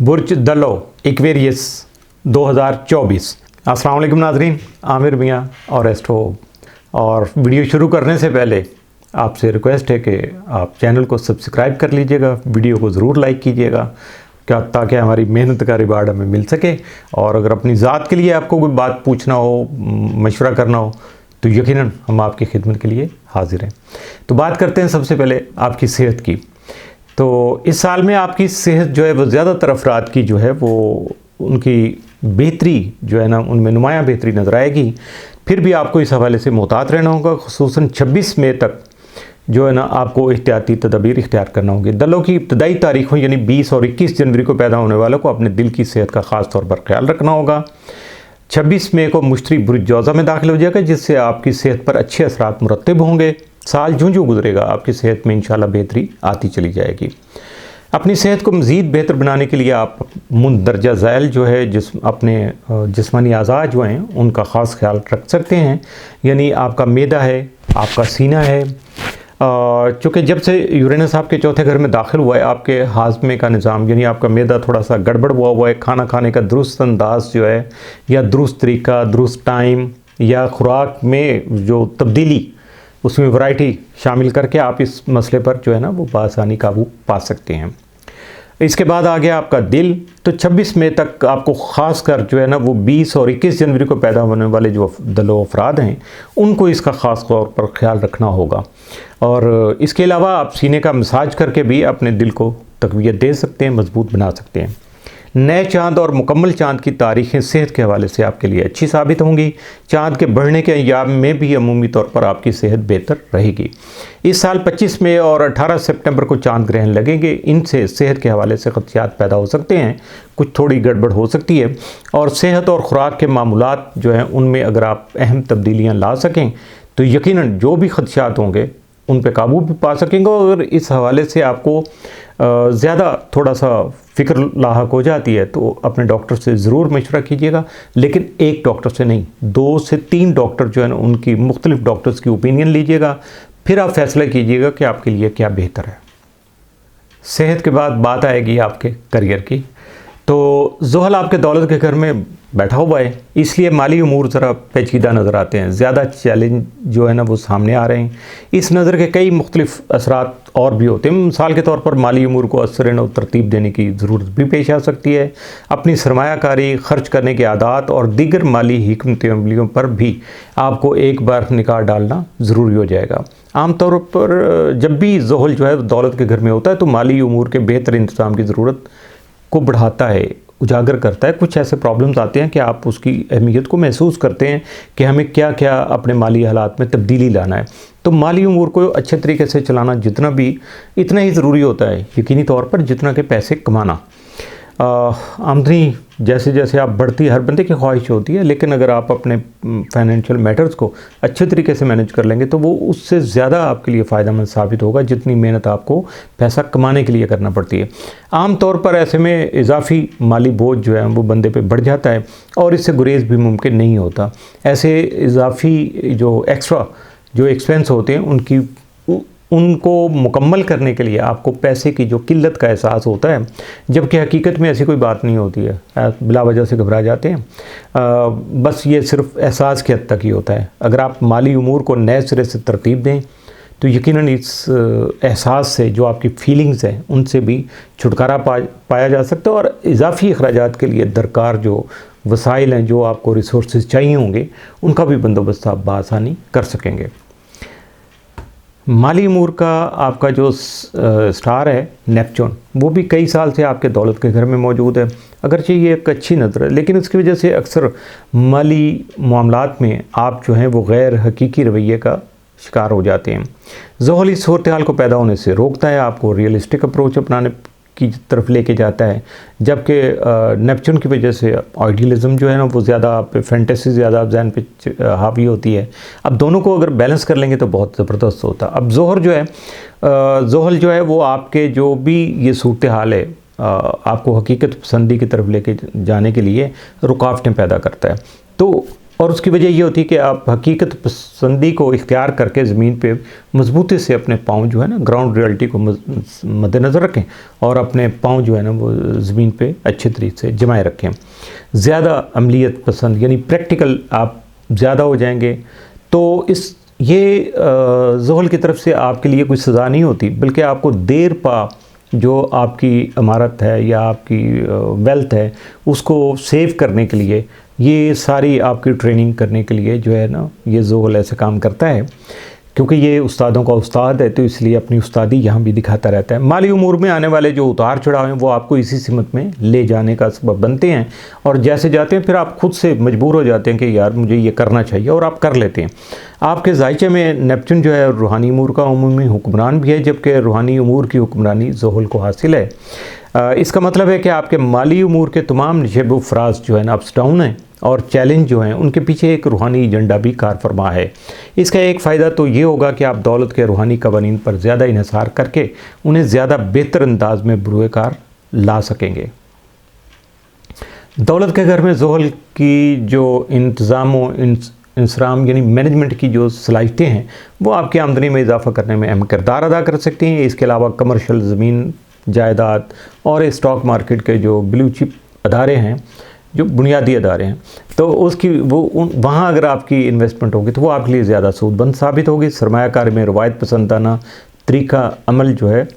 बुर्ज दलो एक्वेरियस 2024। अस्सलाम वालेकुम नाजरीन, आमिर मियाँ और एस्ट्रो। और वीडियो शुरू करने से पहले आपसे रिक्वेस्ट है कि आप चैनल को सब्सक्राइब कर लीजिएगा, वीडियो को ज़रूर लाइक कीजिएगा क्या ताकि हमारी मेहनत का रिवार्ड हमें मिल सके। और अगर अपनी ज़ात के लिए आपको कोई बात पूछना हो, मशवरा करना हो तो यकीनन हम आपकी खिदमत के लिए हाजिर हैं। तो बात करते हैं सबसे पहले आपकी सेहत की। तो इस साल में आपकी सेहत जो है वो ज़्यादातर अफराद की जो है वो उनकी बेहतरी जो है ना उनमें नुमायाँ बेहतरी नज़र आएगी। फिर भी आपको इस हवाले से मोहतात रहना होगा। खुसूसन 26 मई तक जो है ना आपको एहतियाती तदबीर इख्तियार करना होगी। दलों की इब्तदाई तारीखों यानी 20 और 21 जनवरी को पैदा होने वालों को अपने दिल की सेहत का ख़ास तौर पर ख्याल रखना होगा। 26 मई को मुश्तरी बुर्ज जौज़ा में दाखिल हो जाएगा, जिससे आपकी सेहत पर अच्छे असरात मुरतब होंगे। साल जूँ गुजरेगा आपकी सेहत में इंशाल्लाह बेहतरी आती चली जाएगी। अपनी सेहत को मज़ीद बेहतर बनाने के लिए आप मुंदरजा ज़ैल जो है अपने जिस्मानी अज़ा जो हैं उनका ख़ास ख्याल रख सकते हैं। यानी आपका मैदा है, आपका सीना है। चूँकि जब से यूरेनस आपके चौथे घर में दाखिल हुआ है, आपके हाजमे का निज़ाम यानी आपका मैदा थोड़ा सा गड़बड़ हुआ है। खाना खाने का दुरुस्त अंदाज जो है या दुरुस्त तरीका, दुरुस्त टाइम या खुराक में जो तब्दीली, उसमें वैरायटी शामिल करके आप इस मसले पर जो है ना वो बआसानी काबू पा सकते हैं। इसके बाद आ गया आपका दिल। तो 26 मई तक आपको ख़ास कर जो है ना वो 20 और 21 जनवरी को पैदा होने वाले जो दलो अफराद हैं उनको इसका ख़ास तौर पर ख्याल रखना होगा। और इसके अलावा आप सीने का मसाज करके भी अपने दिल को तक़वियत दे सकते हैं, मजबूत बना सकते हैं। नए चाँद और मुकम्मल चाँद की तारीखें सेहत के हवाले से आपके लिए अच्छी साबित होंगी। चाँद के बढ़ने के अय्याम में भी अमूमी तौर पर आपकी सेहत बेहतर रहेगी। इस साल 25 मई और 18 सितंबर को चाँद ग्रहण लगेंगे। इनसे सेहत के हवाले से ख़दशात पैदा हो सकते हैं, कुछ थोड़ी गड़बड़ हो सकती है। और सेहत और ख़ुराक के मामूलात जो हैं उनमें अगर आप अहम तब्दीलियाँ ला सकें तो यकीनन जो भी ख़दशात होंगे उन पर काबू भी पा सकेंगे। और इस हवाले से आपको ज़्यादा थोड़ा सा फ़िक्र लाहक हो जाती है तो अपने डॉक्टर से ज़रूर मशवरा कीजिएगा, लेकिन एक डॉक्टर से नहीं, 2 से 3 डॉक्टर जो है ना उनकी मुख्तलिफ़ डॉक्टर्स की ओपिनियन लीजिएगा। फिर आप फैसला कीजिएगा कि आपके लिए क्या बेहतर है। सेहत के बाद बात आएगी आपके करियर की। तो ज़ुहल आपके दौलत के घर में बैठा हुआ है, इसलिए माली अमूर ज़रा पेचीदा नज़र आते हैं। ज़्यादा चैलेंज जो है ना वो सामने आ रहे हैं। इस नज़र के कई मुख्तलिफ़ असरात और भी होते हैं। मिसाल के तौर पर माली अमूर को असर व तरतीब देने की ज़रूरत भी पेश आ सकती है। अपनी सरमायाकारी, ख़र्च करने के आदात और दीगर माली हिकमत अमलियों पर भी आपको एक बार निगाह डालना ज़रूरी हो जाएगा। आमतौर पर जब भी ज़ुहल जो है दौलत के घर में होता है तो माली अमूर के बेहतर इंतज़ाम की ज़रूरत को बढ़ाता है, उजागर करता है। कुछ ऐसे प्रॉब्लम्स आते हैं कि आप उसकी अहमियत को महसूस करते हैं कि हमें क्या क्या अपने माली हालात में तब्दीली लाना है। तो माली अमूर को अच्छे तरीके से चलाना जितना भी इतना ही ज़रूरी होता है यकीनी तौर पर जितना कि पैसे कमाना। आमदनी जैसे जैसे आप बढ़ती हर बंदे की ख्वाहिश होती है, लेकिन अगर आप अपने फाइनेंशियल मैटर्स को अच्छे तरीके से मैनेज कर लेंगे तो वो उससे ज़्यादा आपके लिए फ़ायदेमंद साबित होगा जितनी मेहनत आपको पैसा कमाने के लिए करना पड़ती है। आम तौर पर ऐसे में इजाफी माली बोझ जो है वो बंदे पे बढ़ जाता है और इससे गुरेज भी मुमकिन नहीं होता। ऐसे इजाफी जो एक्स्ट्रा जो एक्सपेंस होते हैं उनको मुकम्मल करने के लिए आपको पैसे की जो किल्लत का एहसास होता है, जबकि हकीकत में ऐसी कोई बात नहीं होती है। बिला वजह से घबरा जाते हैं, बस ये सिर्फ एहसास की हद तक ही होता है। अगर आप माली उमूर को नए सिरे से तरतीब दें तो यकीनन इस एहसास से जो आपकी फीलिंग्स हैं उनसे भी छुटकारा पाया जा सकता है और इजाफी अखराजात के लिए दरकार जो वसाइल हैं, जो आपको रिसोर्सेज चाहिए होंगे, उनका भी बंदोबस्त आप बआसानी कर सकेंगे। माली अमूर का आपका जो स्टार है नेपच्यून, वो भी कई साल से आपके दौलत के घर में मौजूद है। अगरचे ये एक अच्छी नज़र है, लेकिन उसकी वजह से अक्सर माली मामलात में आप जो हैं वो गैर हकीकी रवैये का शिकार हो जाते हैं। ज़ुहल इस सूरत हाल को पैदा होने से रोकता है, आपको रियलिस्टिक अप्रोच अपनाने की तरफ लेके जाता है, जबकि नेपच्यून की वजह से आइडियलिज़म जो है ना वो ज़्यादा आप पे, फैंटेसी ज़्यादा जहन पे हावी होती है। अब दोनों को अगर बैलेंस कर लेंगे तो बहुत ज़बरदस्त होता है। अब ज़ुहल जो है वो आपके जो भी ये सूरत हाल है आपको हकीकत पसंदी की तरफ लेके जाने के लिए रुकावटें पैदा करता है। तो और उसकी वजह ये होती है कि आप हकीकत पसंदी को इख्तियार करके ज़मीन पे मजबूती से अपने पाँव जो है ना, ग्राउंड रियलिटी को मद्देनज़र रखें और अपने पाँव जो है ना वो ज़मीन पे अच्छे तरीके से जमाए रखें। ज़्यादा अमलियत पसंद यानी प्रैक्टिकल आप ज़्यादा हो जाएंगे तो ये ज़ोहल की तरफ से आपके लिए कोई सज़ा नहीं होती, बल्कि आपको देर पा जो आपकी इमारत है या आपकी वेल्थ है उसको सेव करने के लिए, ये सारी आपकी ट्रेनिंग करने के लिए जो है ना ये ज़ोहल ऐसे काम करता है। क्योंकि ये उस्तादों का उस्ताद है तो इसलिए अपनी उस्तादी यहाँ भी दिखाता रहता है। माली उमूर में आने वाले जो उतार चढ़ाव हैं वो आपको इसी सिमत में ले जाने का सबब बनते हैं, और जैसे जाते हैं फिर आप खुद से मजबूर हो जाते हैं कि यार मुझे ये करना चाहिए, और आप कर लेते हैं। आपके जायचे में नेपच्यून जो है रूहानी उमूर का उमूमी हुक्मरान भी है, जबकि रूहानी उमूर की हुक्मरानी ज़ोहल को हासिल है। इसका मतलब है कि आपके माली उमूर के तमाम नशेब फराज जो है ना अप्स डाउन हैं और चैलेंज जो हैं उनके पीछे एक रूहानी एजेंडा भी कार फरमा है। इसका एक फ़ायदा तो ये होगा कि आप दौलत के रूहानी कवानीन पर ज़्यादा इन्हिसार करके उन्हें ज़्यादा बेहतर अंदाज में बुरुए कार ला सकेंगे। दौलत के घर में ज़ोहल की जो इंतज़ाम इंसराम यानी मैनेजमेंट की जो सलाहियतें हैं वो आपकी आमदनी में इजाफ़ा करने में अहम किरदार अदा कर सकती हैं। इसके अलावा कमर्शल ज़मीन जायदाद और स्टॉक मार्केट के जो ब्लू चिप अदारे हैं, जो बुनियादी अदारे हैं, तो उसकी वहाँ अगर आपकी इन्वेस्टमेंट होगी तो वो आपके लिए ज़्यादा सूदबंद साबित होगी। सरमायाकारी में रवायत पसंदाना तरीका अमल जो है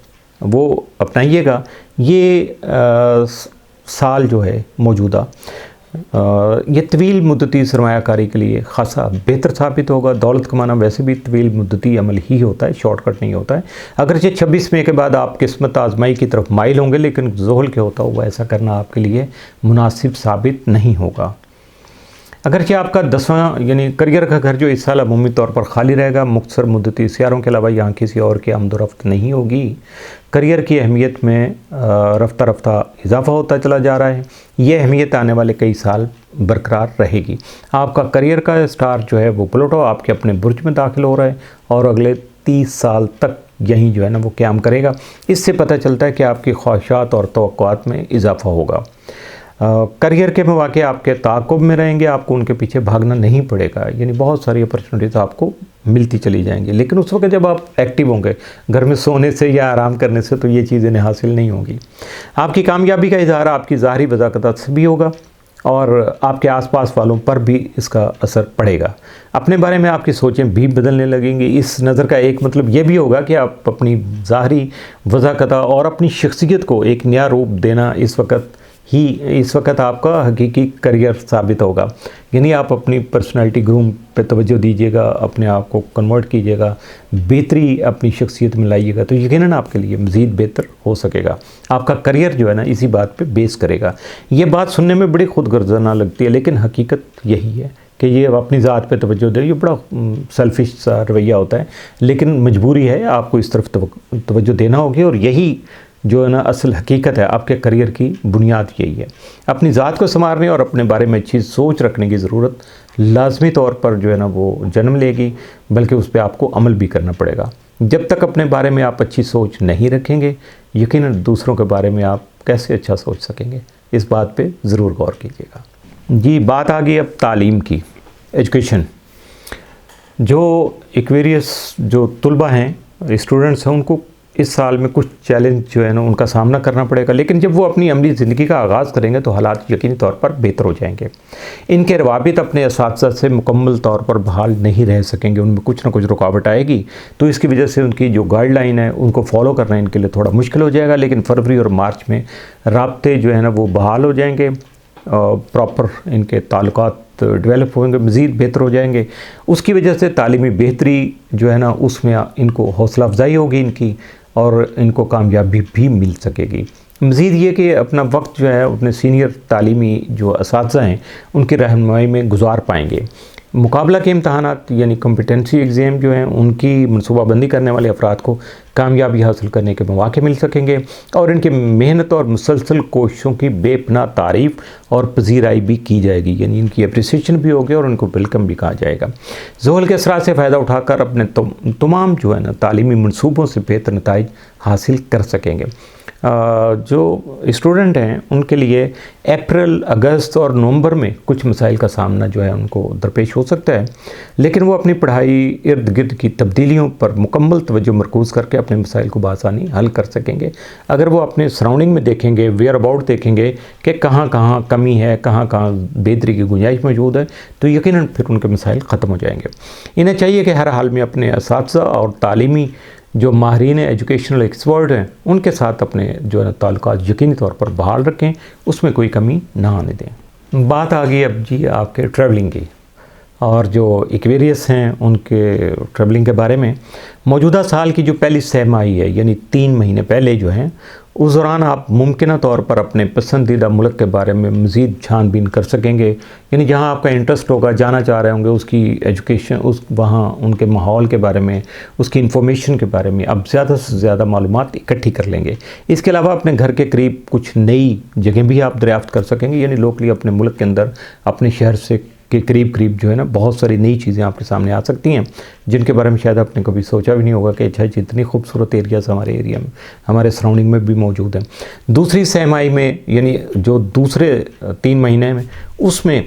वो अपनाइएगा। ये साल जो है मौजूदा ये तवील मुद्दती सरमायाकारी के लिए ख़ासा बेहतर साबित होगा। दौलत कमाना वैसे भी तवील मुद्दती अमल ही होता है, शॉर्टकट नहीं होता है। अगरचे 26 मई के बाद आप किस्मत आजमाई की तरफ माइल होंगे, लेकिन ज़ोहल के होता हुआ ऐसा करना आपके लिए मुनासिब साबित नहीं होगा। अगरचे आपका 10वां यानी करियर का घर जो इस साल अमूमी तौर पर खाली रहेगा, मुख्तसर मुद्दती सियारों के अलावा यहाँ किसी और की आमदोरफ्त नहीं होगी। करियर की अहमियत में रफ्ता रफ्ता इजाफा होता चला जा रहा है। ये अहमियत आने वाले कई साल बरकरार रहेगी। आपका करियर का स्टार जो है वो प्लूटो आपके अपने बुर्ज में दाखिल हो रहा है और अगले 30 साल तक यहीं जो है ना वो क़याम करेगा। इससे पता चलता है कि आपकी ख्वाहिशात और तवक्कुआत में इजाफा होगा। करियर के मौके आपके ताक़ुब में रहेंगे, आपको उनके पीछे भागना नहीं पड़ेगा, यानी बहुत सारी अपॉर्चुनिटीज़ आपको मिलती चली जाएंगी। लेकिन उस वक्त जब आप एक्टिव होंगे घर में सोने से या आराम करने से तो ये चीज़ें हासिल नहीं होंगी। आपकी कामयाबी का इज़हार आपकी ज़ाहरी वज़ाकत से भी होगा और आपके आसपास वालों पर भी इसका असर पड़ेगा। अपने बारे में आपकी सोचें भी बदलने लगेंगी। इस नज़र का एक मतलब ये भी होगा कि आप अपनी ज़ाहरी वज़ाकत और अपनी शख्सियत को एक नया रूप देना इस वक्त आपका हकीकी करियर साबित होगा। यानी आप अपनी पर्सनालिटी ग्रूम पे तवज्जो दीजिएगा, अपने आप को कन्वर्ट कीजिएगा, बेहतरी अपनी शख्सियत में लाइएगा तो यकीनन आपके लिए मज़ीद बेहतर हो सकेगा। आपका करियर जो है ना इसी बात पे बेस करेगा। ये बात सुनने में बड़ी खुदगर्ज़ाना लगती है, लेकिन हकीकत यही है कि ये अपनी ज़ात पे तवज्जो दे। ये बड़ा सेल्फिश सा रवैया होता है, लेकिन मजबूरी है, आपको इस तरफ तवज्जो देना होगी और यही जो है ना असल हकीकत है। आपके करियर की बुनियाद यही है। अपनी ज़ात को संवारने और अपने बारे में अच्छी सोच रखने की ज़रूरत लाजमी तौर पर जो है ना वो जन्म लेगी, बल्कि उस पर आपको अमल भी करना पड़ेगा। जब तक अपने बारे में आप अच्छी सोच नहीं रखेंगे, यकीनन दूसरों के बारे में आप कैसे अच्छा सोच सकेंगे, इस बात पे ज़रूर गौर कीजिएगा। जी, बात आ गई अब तालीम की, एजुकेशन। जो एक्वेरियस जो तुलबा हैं, स्टूडेंट्स हैं, उनको इस साल में कुछ चैलेंज जो है ना उनका सामना करना पड़ेगा, लेकिन जब वो अपनी अमली ज़िंदगी का आगाज़ करेंगे तो हालात यकीनी तौर पर बेहतर हो जाएंगे। इनके रवाबित अपने असातिज़ा से मुकम्मल तौर पर बहाल नहीं रह सकेंगे, उनमें कुछ ना कुछ रुकावट आएगी, तो इसकी वजह से उनकी जो गाइडलाइन है उनको फॉलो करना इनके लिए थोड़ा मुश्किल हो जाएगा। लेकिन फरवरी और मार्च में राब्ते जो है ना वो बहाल हो जाएंगे, प्रॉपर इनके ताल्लुकात डेवलप होंगे, मज़ीद बेहतर हो जाएंगे। उसकी वजह से तालीमी बेहतरी जो है ना उसमें इनको हौसला अफजाई होगी इनकी, और इनको कामयाबी भी मिल सकेगी। मज़ीद ये कि अपना वक्त जो है अपने सीनियर तालीमी जो असातिज़ा हैं उनकी रहनुमाई में गुजार पाएंगे। मुकाबला के इम्तहानात यानी कॉम्पिटेंसी एग्ज़ाम जो हैं उनकी मनसूबाबंदी करने वाले अफराद को कामयाबी हासिल करने के मौके मिल सकेंगे और इनकी मेहनत और मुसलसल कोशिशों की बेपनाह तारीफ़ और पजीराई भी की जाएगी, यानी इनकी अप्रिसिएशन भी होगी और उनको वेलकम भी कहा जाएगा। ज़ोहल के असरात से फ़ायदा उठाकर अपने तमाम जो है ना तालीमी मनसूबों से बेहतर नताइज हासिल कर सकेंगे। जो स्टूडेंट हैं उनके लिए अप्रैल, अगस्त और नवंबर में कुछ मसाइल का सामना जो है उनको दरपेश हो सकता है, लेकिन वो अपनी पढ़ाई इर्द गिर्द की तब्दीलियों पर मुकम्मल तवज्जो मरकूज़ करके अपने मसाइल को बआसानी हल कर सकेंगे। अगर वो अपने सराउंडिंग में देखेंगे, वेयर अबाउट देखेंगे कि कहाँ कहाँ कमी है, कहाँ कहाँ बेहतरी की गुंजाइश मौजूद है, तो यकीनन फिर उनके मसाइल ख़त्म हो जाएंगे। इन्हें चाहिए कि हर हाल में अपने असातिज़ा और तालीमी जो माहिरीन एजुकेशनल एक्सपर्ट हैं उनके साथ अपने जो है ताल्लुकात यकीनी तौर पर बहाल रखें, उसमें कोई कमी ना आने दें। बात आ गई अब जी आपके ट्रैवलिंग की, और जो एक्वेरियस हैं उनके ट्रैवलिंग के बारे में। मौजूदा साल की जो पहली सहमाही है, यानी 3 महीने पहले जो हैं, उस दौरान आप मुमकिन तौर पर अपने पसंदीदा मुल्क के बारे में मज़ीद छानबीन कर सकेंगे। यानी जहां आपका इंटरेस्ट होगा, जाना चाह रहे होंगे, उसकी एजुकेशन, वहां उनके माहौल के बारे में, उसकी इंफॉर्मेशन के बारे में अब ज़्यादा से ज़्यादा मालूमात इकट्ठी कर लेंगे। इसके अलावा अपने घर के करीब कुछ नई जगह भी आप दरियाफ्त कर सकेंगे। यानी लोकली अपने मुल्क के अंदर, अपने शहर से के करीब जो है ना, बहुत सारी नई चीज़ें आपके सामने आ सकती हैं जिनके बारे में शायद आपने कभी सोचा भी नहीं होगा कि अच्छा जितनी खूबसूरत एरियाज़ हमारे एरिया में, हमारे सराउंडिंग में भी मौजूद हैं। दूसरी सहमाही में, यानी जो दूसरे 3 महीने में, उसमें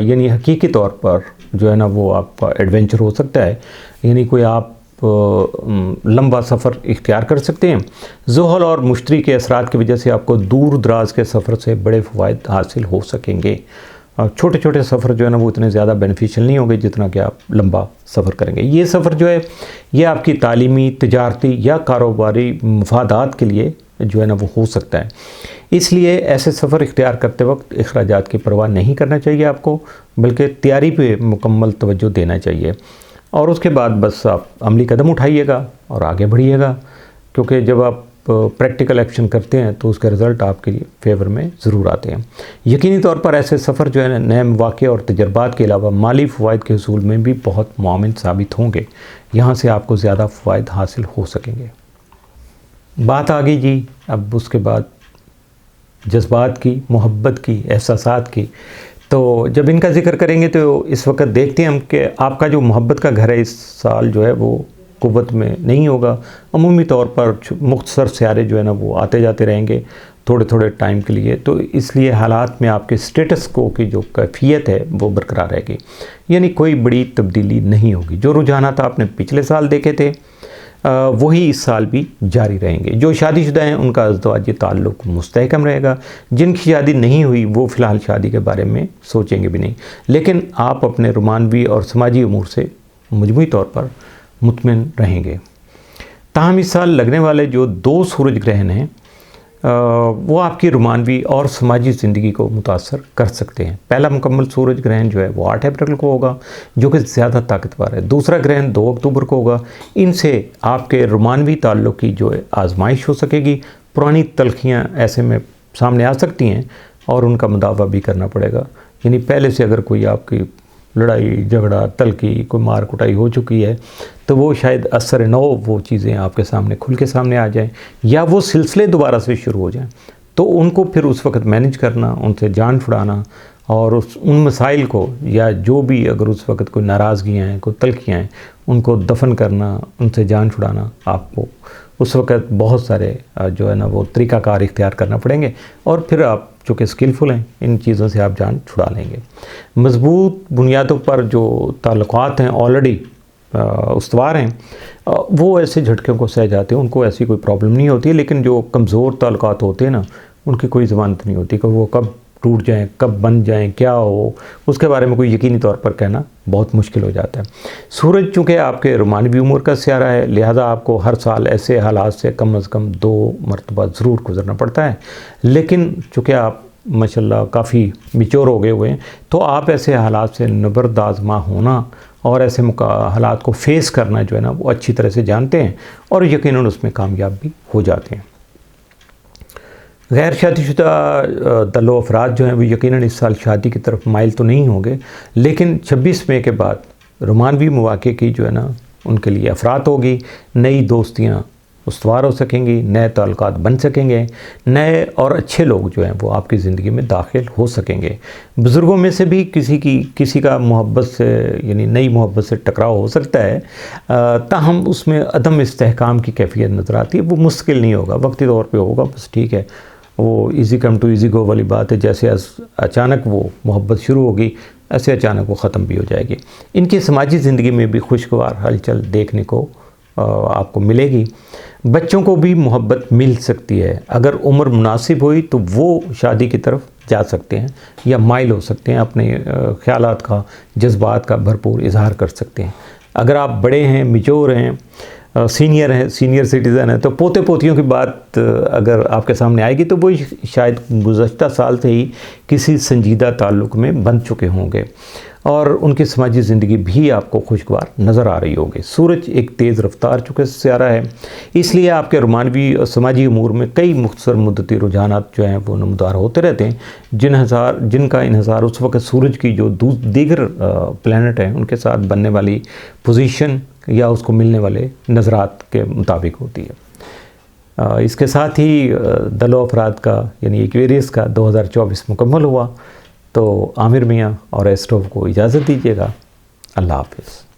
यानी हकीकी तौर पर जो है ना वो आपका एडवेंचर हो सकता है। यानी कोई आप लंबा सफ़र इख्तियार कर सकते हैं। ज़ुहल और मुश्तरी के असरात की वजह से आपको दूर दराज के सफ़र से बड़े फ़वाइद हासिल हो सकेंगे। छोटे छोटे सफ़र जो है ना वो इतने ज़्यादा बेनिफिशियल नहीं होंगे जितना कि आप लंबा सफ़र करेंगे। ये सफ़र जो है ये आपकी तालीमी, तिजारती या कारोबारी मफादात के लिए जो है ना वो हो सकता है। इसलिए ऐसे सफ़र इख्तियार करते वक्त अखराजात की परवाह नहीं करना चाहिए आपको, बल्कि तैयारी पे मुकम्मल तवज्जो देना चाहिए। और उसके बाद बस आप अमली कदम उठाइएगा और आगे बढ़िएगा, क्योंकि जब आप प्रैक्टिकल एक्शन करते हैं तो उसके रिज़ल्ट आपके फेवर में ज़रूर आते हैं। यकीनी तौर पर ऐसे सफ़र जो है नए मौक़े और तजर्बात के अलावा माली फ़वाइद के हसूल में भी बहुत मुआविन साबित होंगे। यहाँ से आपको ज़्यादा फ़वाइद हासिल हो सकेंगे। बात आ गई जी अब उसके बाद जज्बात की, मोहब्बत की, एहसासात की। तो जब इनका ज़िक्र करेंगे तो इस वक्त देखते हैं हम कि आपका जो मोहब्बत का घर है इस साल जो है वो कुव्वत में नहीं होगा। अमूमी तौर पर मुख्तसर सियारे जो है ना वो आते जाते रहेंगे थोड़े थोड़े टाइम के लिए, तो इसलिए हालात में आपके स्टेटस को की जो कैफियत है वो बरकरार रहेगी। यानी कोई बड़ी तब्दीली नहीं होगी। जो रुझानात आपने पिछले साल देखे थे वही इस साल भी जारी रहेंगे। जो शादीशुदा हैं उनका अज़दवाजी ताल्लुक़ मुस्तहकम रहेगा। जिनकी शादी नहीं हुई वो फ़िलहाल शादी के बारे में सोचेंगे भी नहीं, लेकिन आप अपने रोमानवी और समाजी उमूर से मजमूई तौर पर मुतमिन रहेंगे। ताहम इस साल लगने वाले जो 2 सूरज ग्रहण हैं वो आपकी रोमानवी और समाजी ज़िंदगी को मुतासर कर सकते हैं। पहला मुकम्मल सूरज ग्रहण जो है वो 8 अप्रैल को होगा, जो कि ज़्यादा ताकतवर है। दूसरा ग्रहण 2 अक्टूबर को होगा। इनसे आपके रोमानवी ताल्लुक़ की जो है आजमाइश हो सकेगी। पुरानी तलखियाँ ऐसे में सामने आ सकती हैं और उनका मुदावा भी करना पड़ेगा। यानी पहले से अगर कोई आपकी लड़ाई झगड़ा तलखी, कोई मार कुटाई हो चुकी है तो वो शायद असर नौ वो चीज़ें आपके सामने खुल के सामने आ जाएं, या वो सिलसिले दोबारा से शुरू हो जाएं। तो उनको फिर उस वक्त मैनेज करना, उनसे जान छुड़ाना और उन मसाइल को, या जो भी अगर उस वक्त कोई नाराज़गियाँ हैं, कोई तलखियाँ हैं, उनको दफन करना, उनसे जान छुड़ाना, आपको उस वक्त बहुत सारे जो है ना वो तरीक़ाकार इख्तियार करना पड़ेंगे। और फिर आप चूँकि स्किलफुल हैं इन चीज़ों से आप जान छुड़ा लेंगे। मज़बूत बुनियादों पर जो ताल्लुकात हैं ऑलरेडी उस्तवार हैं वो ऐसे झटकों को सह जाते हैं, उनको ऐसी कोई प्रॉब्लम नहीं होती है। लेकिन जो कमज़ोर ताल्लुकात होते हैं ना, उनकी कोई ज़मानत नहीं होती कि वो कब टूट जाएं, कब बन जाएं, क्या हो, उसके बारे में कोई यकीनी तौर पर कहना बहुत मुश्किल हो जाता है। सूरज चूँकि आपके रोमानवी उमूर का सियारा है, लिहाजा आपको हर साल ऐसे हालात से कम अज़ कम 2 मरतबा ज़रूर गुजरना पड़ता है। लेकिन चूँकि आप माशाल्लाह काफ़ी मैच्योर हो गए हुए हैं, तो आप ऐसे हालात से नबरदाज़मा होना और ऐसे हालात को फेस करना जो है ना वो अच्छी तरह से जानते हैं और यकीनन उसमें कामयाब भी हो जाते हैं। गैर शादीशुदा दलो अफराद जो हैं वो यकीनन इस साल शादी की तरफ माइल तो नहीं होंगे, लेकिन 26 मई के बाद रोमानवी मौक़े की जो है ना उनके लिए अफरात होगी। नई दोस्तियाँ उस्तवार हो सकेंगी, नए ताल्लुकात बन सकेंगे, नए और अच्छे लोग जो हैं वो आपकी ज़िंदगी में दाखिल हो सकेंगे। बुज़ुर्गों में से भी किसी का मोहब्बत से यानी नई मोहब्बत से टकराव हो सकता है, ताहम उसमें अदम इस्तेहकाम की कैफियत नज़र आती है। वो मुश्किल नहीं होगा, वक्ती तौर पे होगा, बस ठीक है। वो easy come to easy go वाली बात है। जैसे अचानक वो मोहब्बत शुरू होगी, ऐसे अचानक वो ख़त्म भी हो जाएगी। इनकी समाजी ज़िंदगी में भी खुशगवार हलचल देखने को आपको मिलेगी। बच्चों को भी मोहब्बत मिल सकती है। अगर उम्र मुनासिब हुई तो वो शादी की तरफ जा सकते हैं या माइल हो सकते हैं, अपने ख़यालात का, जज्बात का भरपूर इजहार कर सकते हैं। अगर आप बड़े हैं, मेच्योर हैं, सीनियर हैं, सीनियर सिटीज़न है, तो पोते पोतियों की बात अगर आपके सामने आएगी तो वो शायद गुज़श्ता साल से ही किसी संजीदा ताल्लुक़ में बंध चुके होंगे और उनकी समाजी ज़िंदगी भी आपको खुशगवार नज़र आ रही होगी। सूरज एक तेज़ रफ्तार चुके सियारा है, इसलिए आपके रोमानवी और समाजी अमूर में कई मुख्तसर मुद्दती रुझानात जो हैं वो नमदार होते रहते हैं, जिनका इन्हिसार उस वक्त सूरज की जो दीगर प्लैनेट हैं उनके साथ बनने वाली पोजीशन या उसको मिलने वाले नज़रात के मुताबिक होती है। इसके साथ ही दलो अफराद का यानी एक्वेरियस का 2024 मुकम्मल हुआ। तो आमिर मियाँ और एस्ट्रो को इजाज़त दीजिएगा। अल्लाह हाफ़िज़।